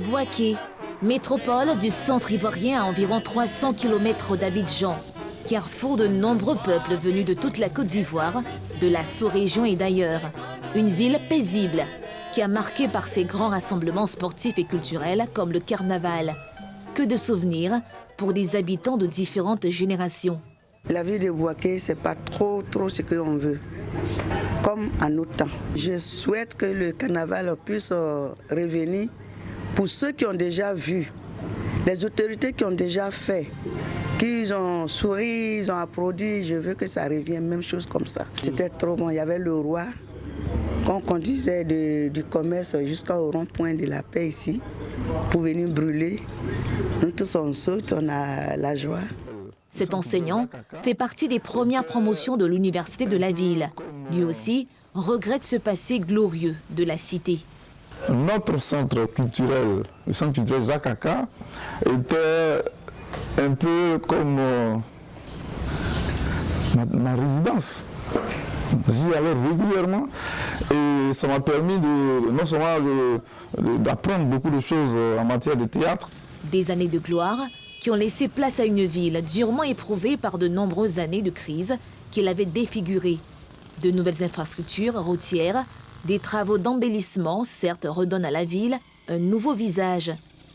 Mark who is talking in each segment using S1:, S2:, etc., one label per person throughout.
S1: Bouaké, métropole du centre ivoirien à environ 300 km d'Abidjan, carrefour de nombreux peuples venus de toute la Côte d'Ivoire, de la sous-région et d'ailleurs. Une ville paisible qui a marqué par ses grands rassemblements sportifs et culturels comme le carnaval. Que de souvenirs pour des habitants de différentes générations.
S2: La ville de Bouaké, c'est pas trop ce qu'on veut, comme en nos temps. Je souhaite que le carnaval puisse revenir pour ceux qui ont déjà vu, les autorités qui ont déjà fait, qui ont souri, ils ont applaudi. Je veux que ça revienne, même chose comme ça. C'était trop bon. Il y avait le roi qu'on conduisait du commerce jusqu'au rond-point de la paix ici pour venir brûler. Nous tous on saute, on a la joie.
S1: Cet enseignant fait partie des premières promotions de l'université de la ville. Lui aussi regrette ce passé glorieux de la cité.
S3: Notre centre culturel, le centre culturel Jacques Aka, était un peu comme ma résidence. J'y allais régulièrement et ça m'a permis non seulement d'apprendre beaucoup de choses en matière de théâtre.
S1: Des années de gloire qui ont laissé place à une ville durement éprouvée par de nombreuses années de crise qui l'avaient défigurée. De nouvelles infrastructures routières, des travaux d'embellissement, certes, redonnent à la ville un nouveau visage.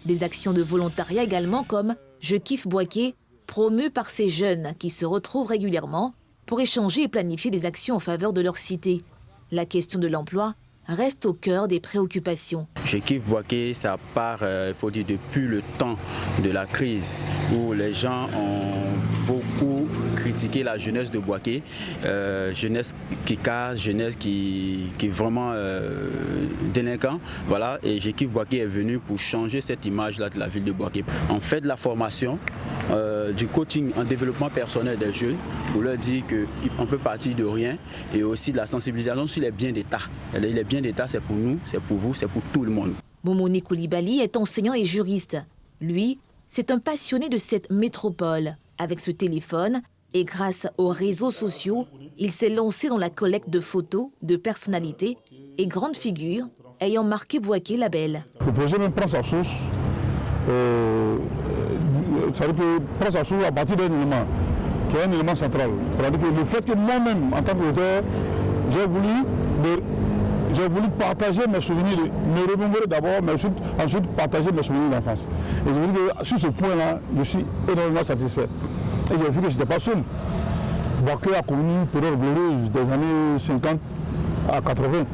S1: Des actions de volontariat également comme Je kiffe Bouaké, promues par ces jeunes qui se retrouvent régulièrement pour échanger et planifier des actions en faveur de leur cité. La question de l'emploi reste au cœur des préoccupations.
S4: Je kiffe Bouaké, ça part, il faut dire, depuis le temps de la crise où les gens ont beaucoup critiqué la jeunesse de Bouaké, jeunesse qui casse, jeunesse qui est vraiment délinquant. Voilà, et Je kiffe Bouaké est venu pour changer cette image-là de la ville de Bouaké. On fait de la formation, du coaching en développement personnel des jeunes pour leur dire qu'on peut partir de rien et aussi de la sensibilisation sur les biens d'État. Les biens d'État, c'est pour nous, c'est pour vous, c'est pour tout le monde.
S1: Momoni Koulibaly est enseignant et juriste. Lui, c'est un passionné de cette métropole. Avec ce téléphone et grâce aux réseaux sociaux, il s'est lancé dans la collecte de photos de personnalités et grandes figures ayant marqué Bouaké la Belle.
S3: Le projet même prend sa source, prend sa source à partir d'un élément, qui est un élément central. C'est-à-dire que le fait que moi-même, en tant qu'auteur, j'ai voulu partager mes souvenirs, me remémorer d'abord, mais ensuite partager mes souvenirs d'enfance. Et je veux dire que sur ce point-là, je suis énormément satisfait. Et j'ai vu que je n'étais pas seul. Bouaké a connu une période glorieuse des années 50 à 80.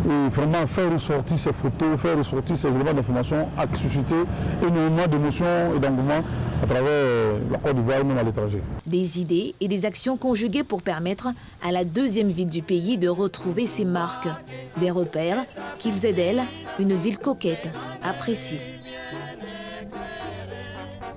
S3: Et vraiment faire ressortir ces photos, faire ressortir ces éléments d'information a suscité énormément d'émotions et d'engouement à travers la Côte d'Ivoire et même à l'étranger.
S1: Des idées et des actions conjuguées pour permettre à la deuxième ville du pays de retrouver ses marques. Des repères qui faisaient d'elle une ville coquette, appréciée.